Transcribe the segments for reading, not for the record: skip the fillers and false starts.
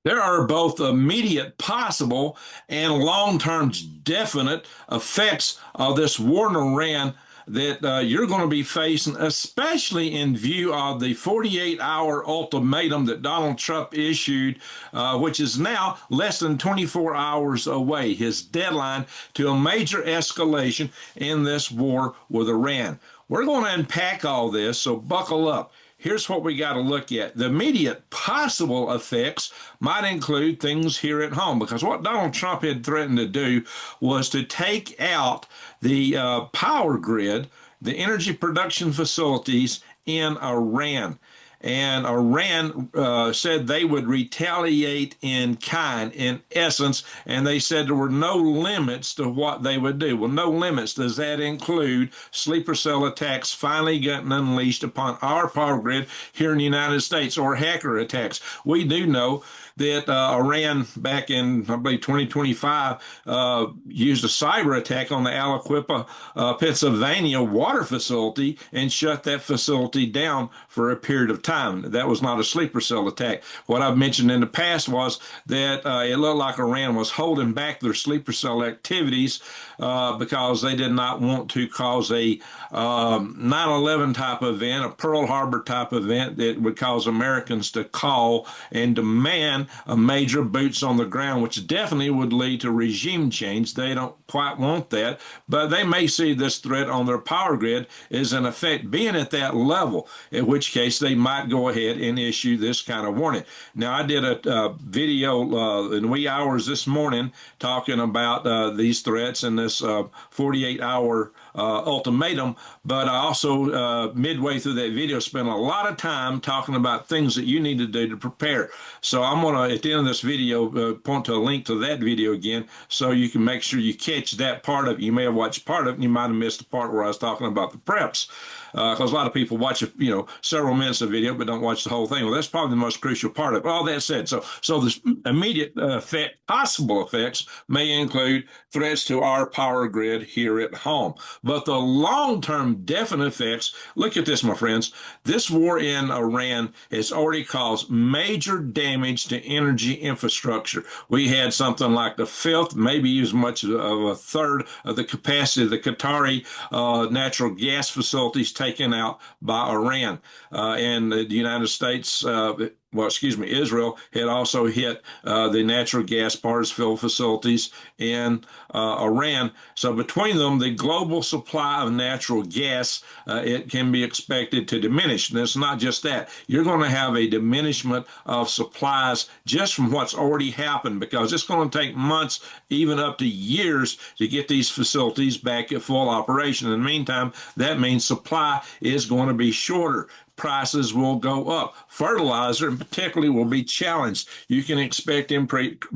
There are both immediate possible and long-term definite effects of this war in Iran that you're going to be facing, especially in view of the 48-hour ultimatum that Donald Trump issued, which is now less than 24 hours away, his deadline to a major escalation in this war with Iran. We're going to unpack all this, so buckle up. Here's what we got to look at. The immediate possible effects might include things here at home, because what Donald Trump had threatened to do was to take out the power grid, the energy production facilities in Iran. And Iran said they would retaliate in kind, in essence, and they said there were no limits to what they would do. Well, no limits. Does that include sleeper cell attacks finally getting unleashed upon our power grid here in the United States, or hacker attacks? We do know that Iran back in, I believe, 2025 used a cyber attack on the Aliquippa, Pennsylvania water facility and shut that facility down for a period of time. That was not a sleeper cell attack. What I've mentioned in the past was that it looked like Iran was holding back their sleeper cell activities because they did not want to cause a 9/11 type event, a Pearl Harbor type event that would cause Americans to call and demand a major boots on the ground, which definitely would lead to regime change. They don't quite want that, but they may see this threat on their power grid as in effect being at that level, in which case they might go ahead and issue this kind of warning. Now, I did a video in wee hours this morning talking about these threats and this 48-hour ultimatum, but I also, midway through that video, spent a lot of time talking about things that you need to do to prepare. So I'm going to, at the end of this video, point to a link to that video again so you can make sure you catch that part of it. You may have watched part of it and you might have missed the part where I was talking about the preps. Because a lot of people watch, several minutes of video, but don't watch the whole thing. Well, that's probably the most crucial part of it. All that said, so the immediate possible effects may include threats to our power grid here at home. But the long-term definite effects, look at this, my friends. This war in Iran has already caused major damage to energy infrastructure. We had something like the fifth, maybe as much of a third of the capacity of the Qatari natural gas facilities taken out by Iran. And the United States, Israel had also hit the natural gas bars filled facilities in Iran. So between them, the global supply of natural gas, it can be expected to diminish. And it's not just that. You're going to have a diminishment of supplies just from what's already happened, because it's going to take months, even up to years, to get these facilities back at full operation. In the meantime, that means supply is going to be shorter. Prices will go up. Fertilizer, in particular, will be challenged. You can expect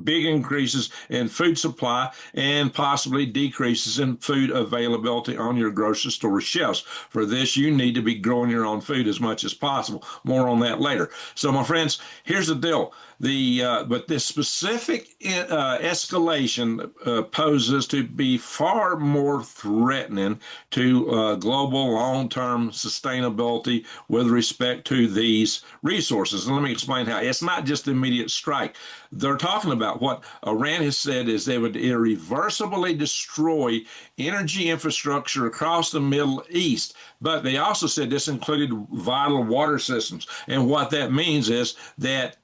big increases in food supply and possibly decreases in food availability on your grocery store shelves. For this, you need to be growing your own food as much as possible. More on that later. So, my friends, here's the deal. But this specific escalation poses to be far more threatening to global long-term sustainability with respect to these resources. And let me explain how. It's not just immediate strike. They're talking about what Iran has said is they would irreversibly destroy energy infrastructure across the Middle East. But they also said this included vital water systems. And what that means is that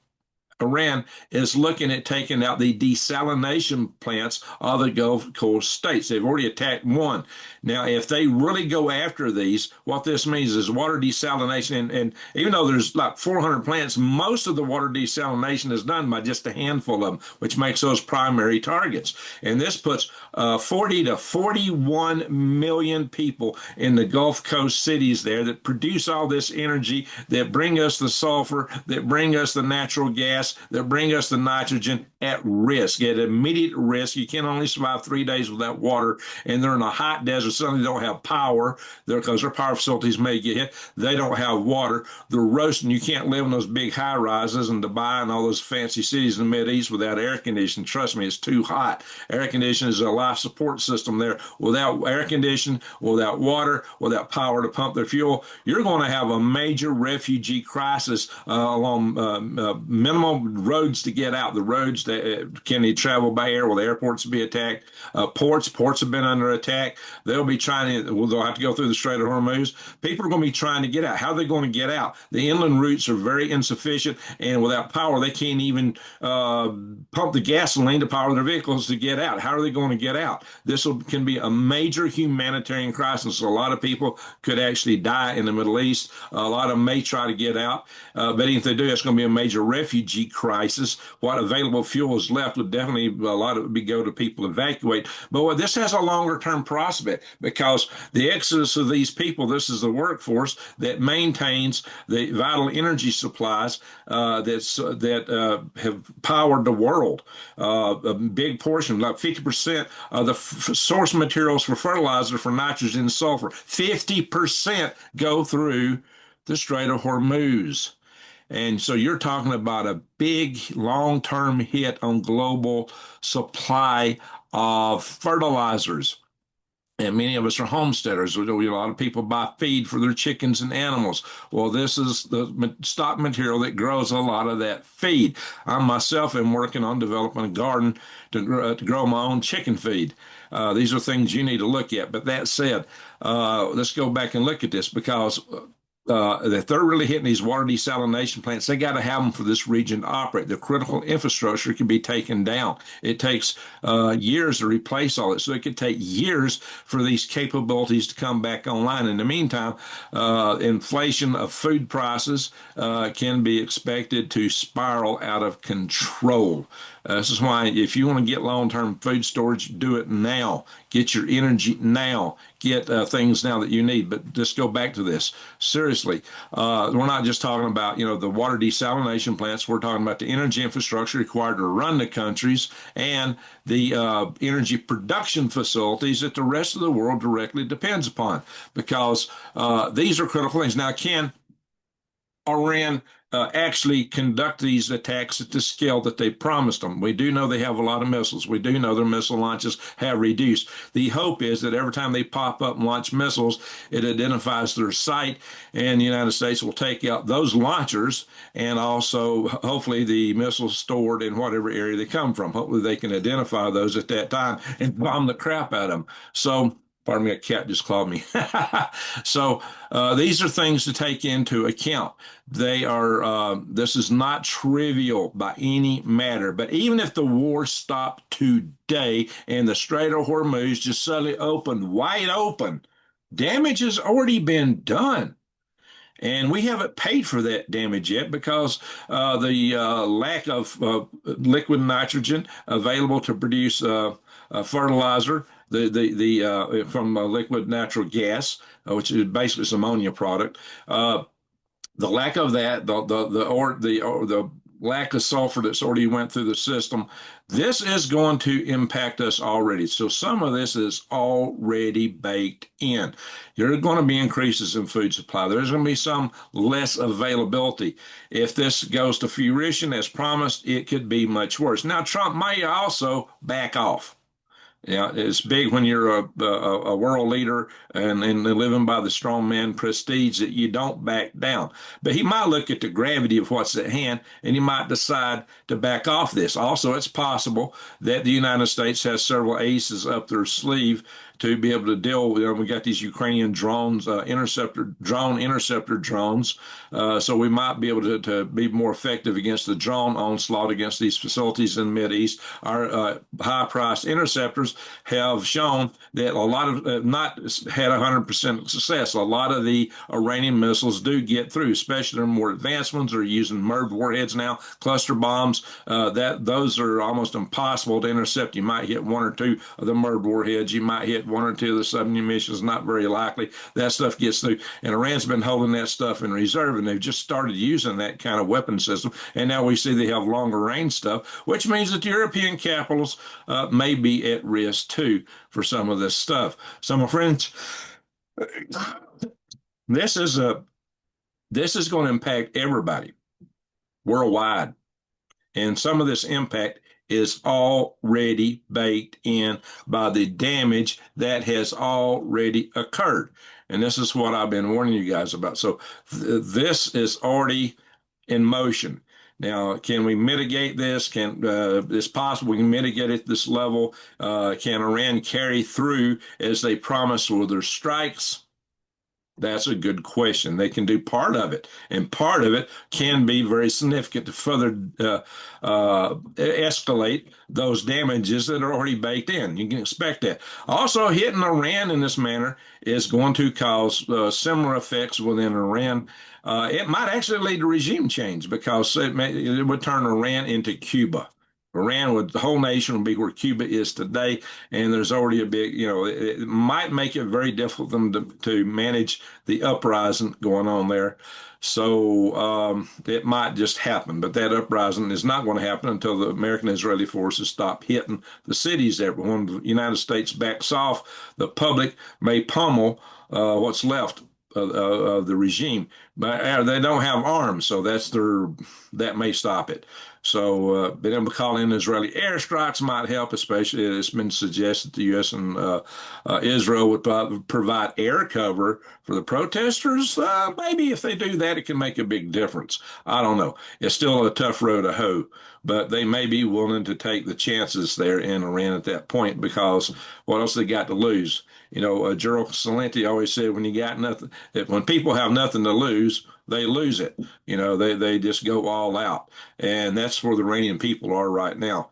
Iran is looking at taking out the desalination plants of the Gulf Coast states. They've already attacked one. Now, if they really go after these, what this means is water desalination. And even though there's like 400 plants, most of the water desalination is done by just a handful of them, which makes those primary targets. And this puts 40 to 41 million people in the Gulf Coast cities there that produce all this energy, that bring us the sulfur, that bring us the natural gas, that bring us the nitrogen, at risk, at immediate risk. You can only survive 3 days without water, and they're in a hot desert. Suddenly, they don't have power because their power facilities may get hit. They don't have water. They're roasting. You can't live in those big high rises in Dubai and all those fancy cities in the Mid East without air conditioning. Trust me, it's too hot. Air conditioning is a life support system there. Without air conditioning, without water, without power to pump their fuel, you're going to have a major refugee crisis along minimum no roads to get out. The roads that can they travel by air? Will the airports be attacked? Ports have been under attack. They'll be trying to. Well, they'll have to go through the Strait of Hormuz. People are going to be trying to get out. How are they going to get out? The inland routes are very insufficient, and without power, they can't even pump the gasoline to power their vehicles to get out. How are they going to get out? Can be a major humanitarian crisis. A lot of people could actually die in the Middle East. A lot of them may try to get out, but if they do, it's going to be a major refugee crisis. What available fuel is left would definitely, a lot of it would go to people to evacuate. But this has a longer term prospect because the exodus of these people, this is the workforce that maintains the vital energy supplies that have powered the world. A big portion, like 50% of the source materials for fertilizer for nitrogen and sulfur, 50% go through the Strait of Hormuz. And so you're talking about a big long-term hit on global supply of fertilizers. And many of us are homesteaders. A lot of people buy feed for their chickens and animals. Well, this is the stock material that grows a lot of that feed. I myself am working on developing a garden to grow my own chicken feed. These are things you need to look at. But that said, let's go back and look at this because if they're really hitting these water desalination plants, they got to have them for this region to operate. The critical infrastructure can be taken down. It takes years to replace all it. So it could take years for these capabilities to come back online. In the meantime, inflation of food prices can be expected to spiral out of control. This is why if you want to get long-term food storage, do it now. Get your energy now. Get things now that you need. But just go back to this. Seriously, we're not just talking about, the water desalination plants. We're talking about the energy infrastructure required to run the countries and the energy production facilities that the rest of the world directly depends upon because these are critical things. Now, can Iran actually conduct these attacks at the scale that they promised them? We do know they have a lot of missiles. We do know their missile launches have reduced. The hope is that every time they pop up and launch missiles, it identifies their site, and the United States will take out those launchers and also hopefully the missiles stored in whatever area they come from. Hopefully they can identify those at that time and bomb the crap out of them. So pardon me, a cat just clawed me. So these are things to take into account. This is not trivial by any matter. But even if the war stopped today and the Strait of Hormuz just suddenly opened wide open, damage has already been done. And we haven't paid for that damage yet because the lack of liquid nitrogen available to produce fertilizer, from liquid natural gas, which is basically an ammonia product. The lack of that, the lack of sulfur that's already went through the system, this is going to impact us already. So some of this is already baked in. There are going to be increases in food supply. There's going to be some less availability. If this goes to fruition as promised, it could be much worse. Now, Trump may also back off. Yeah, it's big when you're a world leader and living by the strongman prestige that you don't back down. But he might look at the gravity of what's at hand and he might decide to back off this. Also, it's possible that the United States has several aces up their sleeve to be able to deal with. We got these Ukrainian drones, drone interceptor drones. So we might be able to be more effective against the drone onslaught against these facilities in the Mideast. Our high-priced interceptors have shown that a lot of not had 100% success. A lot of the Iranian missiles do get through, especially the more advanced ones are using MIRV warheads now, cluster bombs. Those are almost impossible to intercept. You might hit one or two of the MIRV warheads. You might hit one or two of the submarine missions. Not very likely. That stuff gets through. And Iran's been holding that stuff in reserve, and they've just started using that kind of weapon system. And now we see they have longer range stuff, which means that the European capitals may be at risk too for some of this stuff. So, my friends, this is going to impact everybody worldwide, and some of this impact is already baked in by the damage that has already occurred. And this is what I've been warning you guys about. So this is already in motion. Now, can we mitigate this? Can it's possible we can mitigate it at this level? Can Iran carry through as they promised with their strikes? That's a good question. They can do part of it, and part of it can be very significant to further escalate those damages that are already baked in. You can expect that. Also, hitting Iran in this manner is going to cause similar effects within Iran. It might actually lead to regime change because it would turn Iran into Cuba. Iran would, the whole nation would be where Cuba is today, and there's already a big, it might make it very difficult for them to manage the uprising going on there. So it might just happen, but that uprising is not going to happen until the American Israeli forces stop hitting the cities there. When the United States backs off, the public may pummel what's left of the regime, but they don't have arms, so that may stop it. So, being able to call in Israeli airstrikes might help, especially it's been suggested the U.S. and Israel would provide air cover for the protesters. Maybe if they do that, it can make a big difference. I don't know. It's still a tough road to hoe, but they may be willing to take the chances there in Iran at that point because what else they got to lose? Gerald Salenti always said when you got nothing, that when people have nothing to lose, they lose it. They just go all out. And that's where the Iranian people are right now.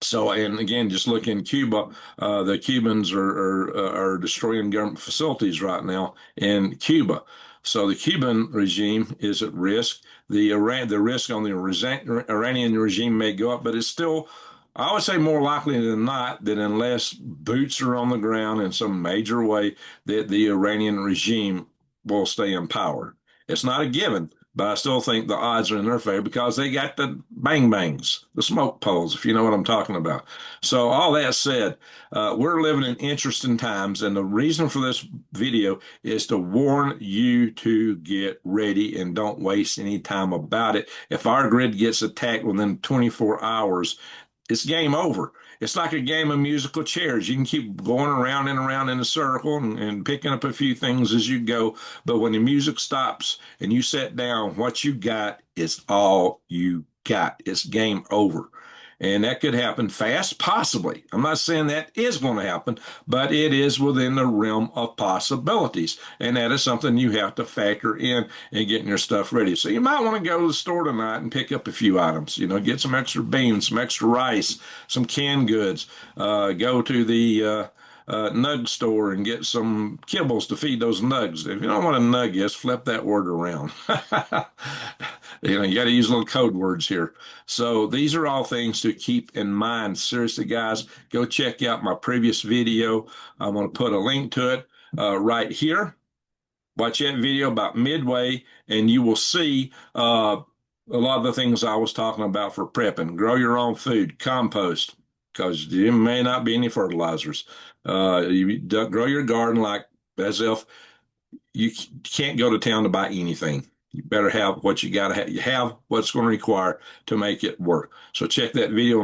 So, and again, just look in Cuba, the Cubans are destroying government facilities right now in Cuba. So the Cuban regime is at risk. The risk on the Iranian regime may go up, but it's still, I would say more likely than not that unless boots are on the ground in some major way, that the Iranian regime will stay in power. It's not a given, but I still think the odds are in their favor because they got the bang bangs, the smoke poles, if you know what I'm talking about. So, all that said, we're living in interesting times, and the reason for this video is to warn you to get ready and don't waste any time about it. If our grid gets attacked within 24 hours, it's game over. It's like a game of musical chairs. You can keep going around and around in a circle and picking up a few things as you go. But when the music stops and you sit down, what you got is all you got. It's game over. And that could happen fast, possibly. I'm not saying that is going to happen, but it is within the realm of possibilities. And that is something you have to factor in getting your stuff ready. So you might want to go to the store tonight and pick up a few items, get some extra beans, some extra rice, some canned goods, go to the nug store and get some kibbles to feed those nugs. If you don't want a nug, just flip that word around. You got to use little code words here. So these are all things to keep in mind. Seriously, guys, go check out my previous video. I'm going to put a link to it right here. Watch that video about midway, and you will see a lot of the things I was talking about for prepping. Grow your own food, compost, because there may not be any fertilizers. You grow your garden like as if you can't go to town to buy anything. You better have what you got to have. You have what's going to require to make it work. So check that video